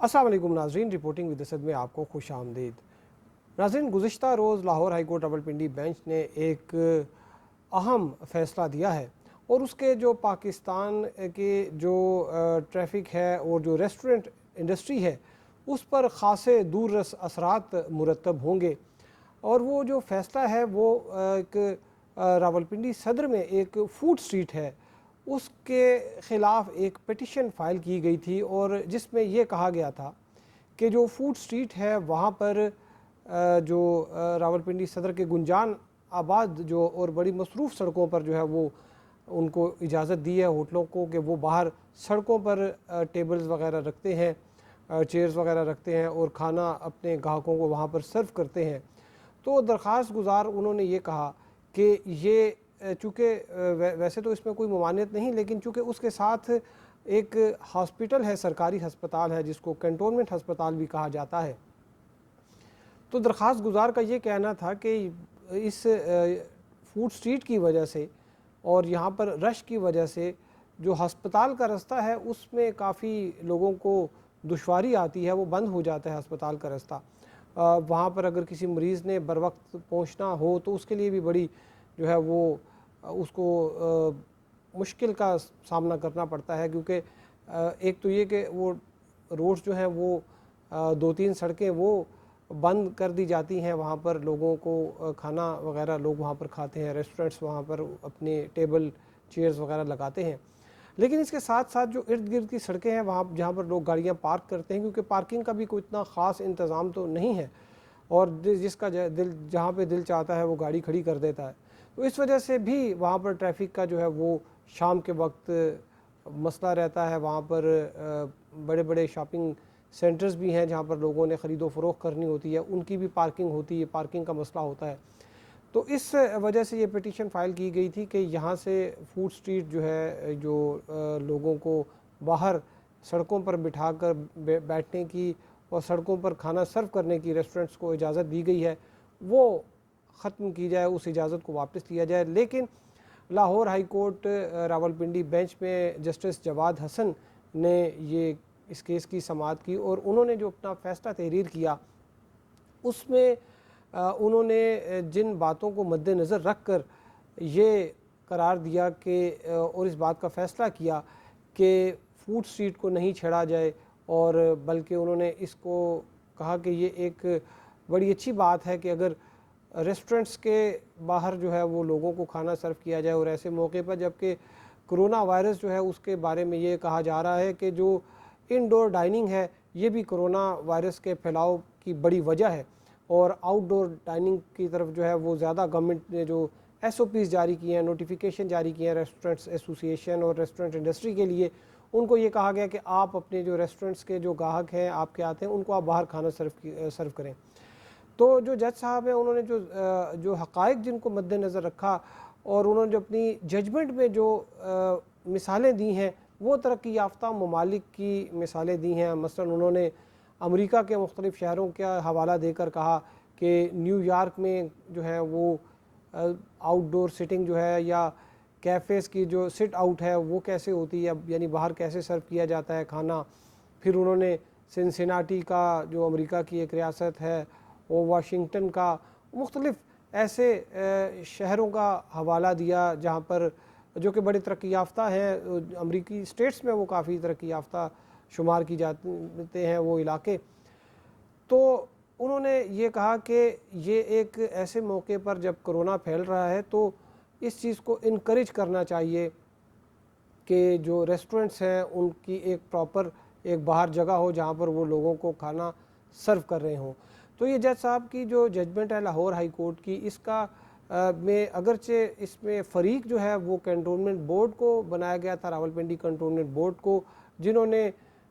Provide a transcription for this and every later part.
السلام علیکم ناظرین، رپورٹنگ ود اسد میں آپ کو خوش آمدید۔ ناظرین، گزشتہ روز Lahore high court Rawalpindi bench نے ایک اہم فیصلہ دیا ہے اور اس کے جو پاکستان کے جو ٹریفک ہے اور جو ریسٹورنٹ انڈسٹری ہے اس پر خاصے دور رس اثرات مرتب ہوں گے۔ اور وہ جو فیصلہ ہے وہ ایک راولپنڈی صدر میں ایک فوڈ سٹریٹ ہے اس کے خلاف ایک پٹیشن فائل کی گئی تھی، اور جس میں یہ کہا گیا تھا کہ جو فوڈ سٹریٹ ہے وہاں پر جو راولپنڈی صدر کے گنجان آباد جو اور بڑی مصروف سڑکوں پر جو ہے وہ ان کو اجازت دی ہے ہوٹلوں کو کہ وہ باہر سڑکوں پر ٹیبلز وغیرہ رکھتے ہیں، چیئرز وغیرہ رکھتے ہیں اور کھانا اپنے گاہکوں کو وہاں پر سرو کرتے ہیں۔ تو درخواست گزار انہوں نے یہ کہا کہ یہ چونکہ ویسے تو اس میں کوئی ممانعت نہیں، لیکن چونکہ اس کے ساتھ ایک ہاسپٹل ہے، سرکاری ہسپتال ہے جس کو کنٹونمنٹ ہسپتال بھی کہا جاتا ہے، تو درخواست گزار کا یہ کہنا تھا کہ اس فوڈ سٹریٹ کی وجہ سے اور یہاں پر رش کی وجہ سے جو ہسپتال کا رستہ ہے اس میں کافی لوگوں کو دشواری آتی ہے، وہ بند ہو جاتا ہے ہسپتال کا رستہ۔ وہاں پر اگر کسی مریض نے بر وقت پہنچنا ہو تو اس کے لیے بھی بڑی جو ہے وہ اس کو مشکل کا سامنا کرنا پڑتا ہے، کیونکہ ایک تو یہ کہ وہ روڈز جو ہیں وہ دو تین سڑکیں وہ بند کر دی جاتی ہیں، وہاں پر لوگوں کو کھانا وغیرہ لوگ وہاں پر کھاتے ہیں، ریسٹورنٹس وہاں پر اپنے ٹیبل چیئرز وغیرہ لگاتے ہیں، لیکن اس کے ساتھ ساتھ جو ارد گرد کی سڑکیں ہیں وہاں جہاں پر لوگ گاڑیاں پارک کرتے ہیں، کیونکہ پارکنگ کا بھی کوئی اتنا خاص انتظام تو نہیں ہے، اور جس کا دل جہاں پہ دل چاہتا ہے وہ گاڑی کھڑی کر دیتا ہے، تو اس وجہ سے بھی وہاں پر ٹریفک کا جو ہے وہ شام کے وقت مسئلہ رہتا ہے۔ وہاں پر بڑے بڑے شاپنگ سینٹرز بھی ہیں جہاں پر لوگوں نے خرید و فروخت کرنی ہوتی ہے، ان کی بھی پارکنگ ہوتی ہے، پارکنگ کا مسئلہ ہوتا ہے۔ تو اس وجہ سے یہ پٹیشن فائل کی گئی تھی کہ یہاں سے فوڈ سٹریٹ جو ہے جو لوگوں کو باہر سڑکوں پر بٹھا کر بیٹھنے کی اور سڑکوں پر کھانا سرو کرنے کی ریسٹورنٹس کو اجازت دی گئی ہے وہ ختم کی جائے، اس اجازت کو واپس لیا جائے۔ لیکن Lahore high court Rawalpindi bench میں جسٹس جواد حسن نے یہ اس کیس کی سماعت کی، اور انہوں نے جو اپنا فیصلہ تحریر کیا اس میں انہوں نے جن باتوں کو مد نظر رکھ کر یہ قرار دیا کہ اور اس بات کا فیصلہ کیا کہ فوڈ سٹریٹ کو نہیں چھیڑا جائے، اور بلکہ انہوں نے اس کو کہا کہ یہ ایک بڑی اچھی بات ہے کہ اگر ریسٹورنٹس کے باہر جو ہے وہ لوگوں کو کھانا سرو کیا جائے، اور ایسے موقع پر جبکہ کرونا وائرس جو ہے اس کے بارے میں یہ کہا جا رہا ہے کہ جو انڈور ڈائننگ ہے یہ بھی کرونا وائرس کے پھیلاؤ کی بڑی وجہ ہے، اور آؤٹ ڈور ڈائننگ کی طرف جو ہے وہ زیادہ گورنمنٹ نے جو ایس او پیز جاری کیے ہیں، نوٹیفیکیشن جاری کیے ہیں ریسٹورنٹس ایسوسی ایشن اور ریسٹورنٹ انڈسٹری کے لیے، ان کو یہ کہا گیا کہ آپ اپنے جو ریسٹورنٹس کے جو گاہک ہیں آپ کے آتے ہیں ان کو آپ باہر کھانا سرو کریں۔ تو جو جج صاحب ہیں انہوں نے جو حقائق جن کو مد نظر رکھا اور انہوں نے جو اپنی ججمنٹ میں جو مثالیں دی ہیں وہ ترقی یافتہ ممالک کی مثالیں دی ہیں۔ مثلا انہوں نے امریکہ کے مختلف شہروں کا حوالہ دے کر کہا کہ نیو یارک میں جو ہے وہ آؤٹ ڈور سٹنگ جو ہے یا کیفیز کی جو سٹ آؤٹ ہے وہ کیسے ہوتی ہے، یعنی باہر کیسے سرو کیا جاتا ہے کھانا۔ پھر انہوں نے سنسناٹی کا جو امریکہ کی ایک ریاست ہے، اور واشنگٹن کا، مختلف ایسے شہروں کا حوالہ دیا جہاں پر جو کہ بڑے ترقی یافتہ ہیں، امریکی اسٹیٹس میں وہ کافی ترقی یافتہ شمار کی جاتے ہیں وہ علاقے۔ تو انہوں نے یہ کہا کہ یہ ایک ایسے موقع پر جب کرونا پھیل رہا ہے تو اس چیز کو انکریج کرنا چاہیے کہ جو ریسٹورنٹس ہیں ان کی ایک پراپر ایک باہر جگہ ہو جہاں پر وہ لوگوں کو کھانا سرو کر رہے ہوں۔ تو یہ جج صاحب کی جو ججمنٹ ہے لاہور ہائی کورٹ کی، اس کا میں اگرچہ اس میں فریق جو ہے وہ کنٹونمنٹ بورڈ کو بنایا گیا تھا، راولپنڈی کنٹونمنٹ بورڈ کو، جنہوں نے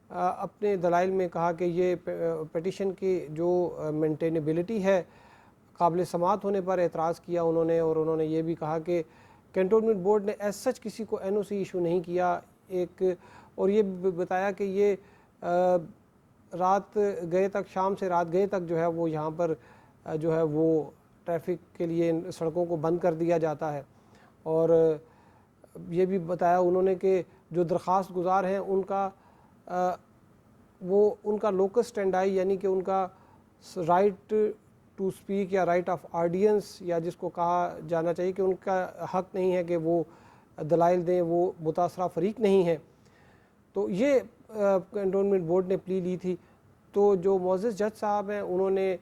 اپنے دلائل میں کہا کہ یہ پٹیشن کی جو مینٹینیبلٹی ہے قابل سماعت ہونے پر اعتراض کیا انہوں نے، اور انہوں نے یہ بھی کہا کہ کنٹونمنٹ بورڈ نے ایز سچ کسی کو این او سی ایشو نہیں کیا ایک، اور یہ بتایا کہ یہ رات گئے تک، شام سے رات گئے تک جو ہے وہ یہاں پر جو ہے وہ ٹریفک کے لیے سڑکوں کو بند کر دیا جاتا ہے، اور یہ بھی بتایا انہوں نے کہ جو درخواست گزار ہیں ان کا وہ ان کا لوکس اسٹینڈائی یعنی کہ ان کا رائٹ ٹو اسپیک یا رائٹ آف آڈینس یا جس کو کہا جانا چاہیے کہ ان کا حق نہیں ہے کہ وہ دلائل دیں، وہ متاثرہ فریق نہیں ہے. تو یہ کنٹونمنٹ بورڈ نے پلی لی تھی. تو جو معزز جج صاحب ہیں انہوں نے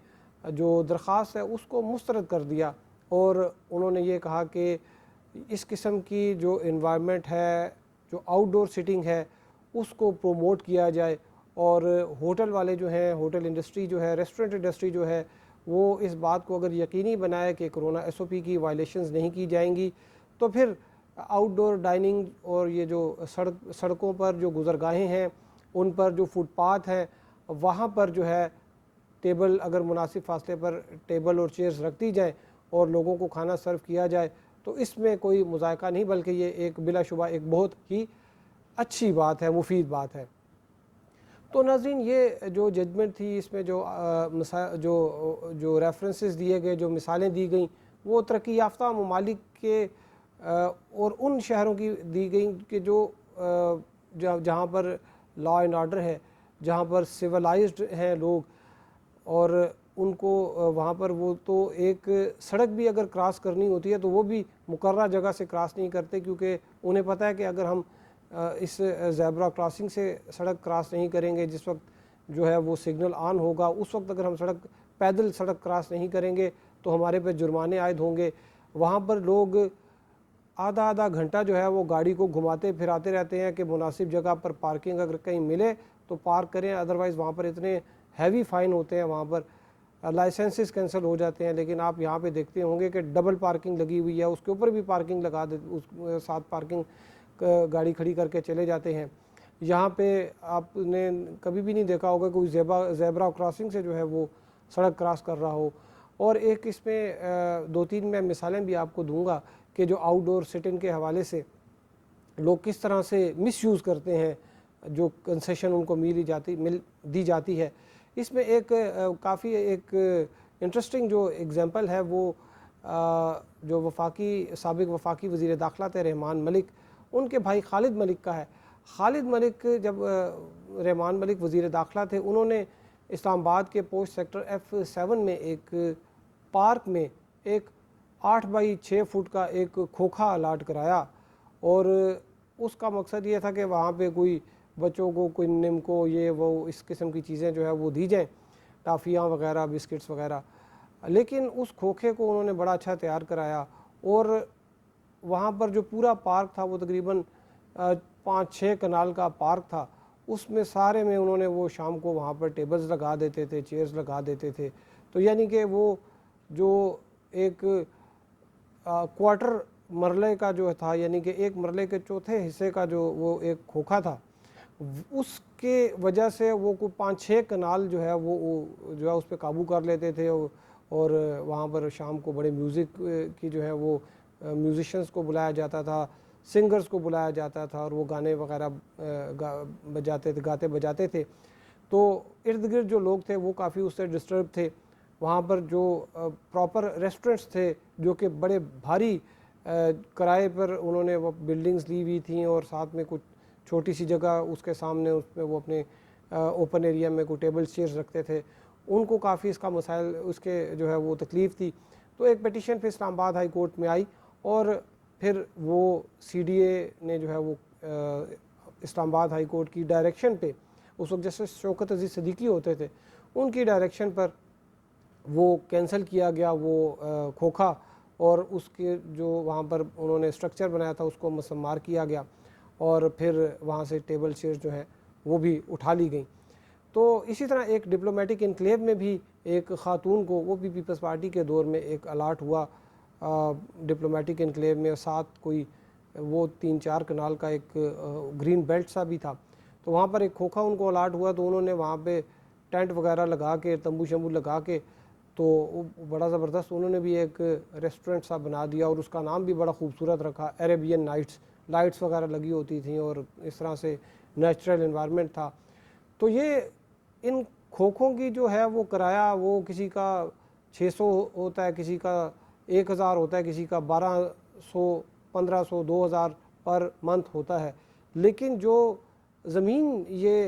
جو درخواست ہے اس کو مسترد کر دیا اور انہوں نے یہ کہا کہ اس قسم کی جو انوائرمنٹ ہے، جو آؤٹ ڈور سٹنگ ہے، اس کو پروموٹ کیا جائے اور ہوٹل والے جو ہیں، ہوٹل انڈسٹری جو ہے، ریسٹورنٹ انڈسٹری جو ہے، وہ اس بات کو اگر یقینی بنائے کہ کرونا ایس او پی کی وائلیشنز نہیں کی جائیں گی تو پھر آؤٹ ڈور ڈائننگ اور یہ جو سڑکوں پر جو گزرگاہیں ہیں ان پر جو فٹ پاتھ ہیں وہاں پر جو ہے ٹیبل اگر مناسب فاصلے پر ٹیبل اور چیئرز رکھ دی جائیں اور لوگوں کو کھانا سرو کیا جائے تو اس میں کوئی مذائقہ نہیں، بلکہ یہ ایک بلا شبہ ایک بہت ہی اچھی بات ہے، مفید بات ہے. تو ناظرین یہ جو ججمنٹ تھی اس میں جو ریفرنسز دیے گئے، جو مثالیں دی گئیں وہ ترقی یافتہ ممالک کے اور ان شہروں کی دی گئیں کہ جو جہاں پر لا اینڈ آرڈر ہے، جہاں پر سویلائزڈ ہیں لوگ اور ان کو وہاں پر وہ تو ایک سڑک بھی اگر کراس کرنی ہوتی ہے تو وہ بھی مقررہ جگہ سے کراس نہیں کرتے کیونکہ انہیں پتہ ہے کہ اگر ہم اس زیبرا کراسنگ سے سڑک کراس نہیں کریں گے جس وقت جو ہے وہ سگنل آن ہوگا، اس وقت اگر ہم پیدل سڑک کراس نہیں کریں گے تو ہمارے پہ جرمانے عائد ہوں گے. وہاں پر لوگ آدھا گھنٹہ جو ہے وہ گاڑی کو گھماتے پھراتے رہتے ہیں کہ مناسب جگہ پر پارکنگ اگر کہیں ملے تو پارک کریں، ادروائز وہاں پر اتنے ہیوی فائن ہوتے ہیں، وہاں پر لائسنسز کینسل ہو جاتے ہیں. لیکن آپ یہاں پہ دیکھتے ہوں گے کہ ڈبل پارکنگ لگی ہوئی ہے، اس کے اوپر بھی پارکنگ لگا اس ساتھ پارکنگ گاڑی کھڑی کر کے چلے جاتے ہیں. یہاں پہ آپ نے کبھی بھی نہیں دیکھا ہوگا کوئی زیبرا کراسنگ سے جو ہے وہ سڑک کراس کر رہا ہو. اور ایک اس میں 2-3 میں مثالیں بھی آپ کو دوں گا کہ جو آؤٹ ڈور سٹنگ کے حوالے سے لوگ کس طرح سے مس یوز کرتے ہیں جو کنسیشن ان کو دی جاتی ہے. اس میں ایک کافی ایک انٹرسٹنگ جو ایگزامپل ہے وہ جو سابق وفاقی وزیر داخلہ تھے رحمان ملک، ان کے بھائی خالد ملک کا ہے. خالد ملک جب رحمان ملک وزیر داخلہ تھے انہوں نے اسلام آباد کے پوسٹ سیکٹر F7 میں ایک پارک میں ایک 8x6 فٹ کا ایک کھوکھا الاٹ کرایا اور اس کا مقصد یہ تھا کہ وہاں پہ کوئی بچوں کو کوئی نمکو یہ وہ اس قسم کی چیزیں جو ہے وہ دی جائیں، ٹافیاں وغیرہ، بسکٹس وغیرہ. لیکن اس کھوکھے کو انہوں نے بڑا اچھا تیار کرایا اور وہاں پر جو پورا پارک تھا وہ تقریباً 5-6 کنال کا پارک تھا، اس میں سارے میں انہوں نے وہ شام کو وہاں پر ٹیبلز لگا دیتے تھے، چیئرز لگا دیتے تھے. تو یعنی کہ وہ جو ایک کوارٹر مرلے کا جو تھا، یعنی کہ ایک مرلے کے چوتھے حصے کا جو وہ ایک کھوکھا تھا، اس کے وجہ سے وہ کوئی 5-6 کنال جو ہے وہ جو ہے اس پہ قابو کر لیتے تھے. اور وہاں پر شام کو بڑے میوزک کی جو ہے وہ میوزیشنز کو بلایا جاتا تھا، سنگرز کو بلایا جاتا تھا اور وہ گانے وغیرہ گاتے بجاتے تھے. تو ارد گرد جو لوگ تھے وہ کافی اس سے ڈسٹرب تھے. وہاں پر جو پراپر ریسٹورنٹس تھے جو کہ بڑے بھاری کرائے پر انہوں نے وہ بلڈنگز لی ہوئی تھیں اور ساتھ میں کچھ چھوٹی سی جگہ اس کے سامنے اس میں وہ اپنے اوپن ایریا میں کوئی ٹیبل چیئرز رکھتے تھے، ان کو کافی اس کا مسائل اس کے جو ہے وہ تکلیف تھی. تو ایک پیٹیشن پھر اسلام آباد ہائی کورٹ میں آئی اور پھر وہ CDA نے جو ہے وہ اسلام آباد ہائی کورٹ کی ڈائریکشن پہ، اس وقت جسٹس شوکت عزیز صدیقی ہوتے تھے، ان کی ڈائریکشن پر وہ کینسل کیا گیا وہ کھوکھا اور اس کے جو وہاں پر انہوں نے اسٹرکچر بنایا تھا اس کو مسمار کیا گیا اور پھر وہاں سے ٹیبل چیئر جو ہے وہ بھی اٹھا لی گئیں. تو اسی طرح ایک ڈپلومیٹک انکلیو میں بھی ایک خاتون کو، وہ بھی پیپلز پارٹی کے دور میں ایک الاٹ ہوا ڈپلومیٹک انکلیو میں، ساتھ کوئی وہ 3-4 کنال کا ایک گرین بیلٹ سا بھی تھا. تو وہاں پر ایک کھوکھا ان کو الاٹ ہوا تو انہوں نے وہاں پہ ٹینٹ وغیرہ لگا کے، تمبو شمبو لگا کے، تو بڑا زبردست انہوں نے بھی ایک ریسٹورنٹ سا بنا دیا اور اس کا نام بھی بڑا خوبصورت رکھا، عربین نائٹس. لائٹس وغیرہ لگی ہوتی تھیں اور اس طرح سے نیچرل انوائرمنٹ تھا. تو یہ ان کھوکھوں کی جو ہے وہ کرایہ وہ کسی کا 600 ہوتا ہے، کسی کا 1000 ہوتا ہے، کسی کا 1200 1500 2000 پر منتھ ہوتا ہے. لیکن جو زمین یہ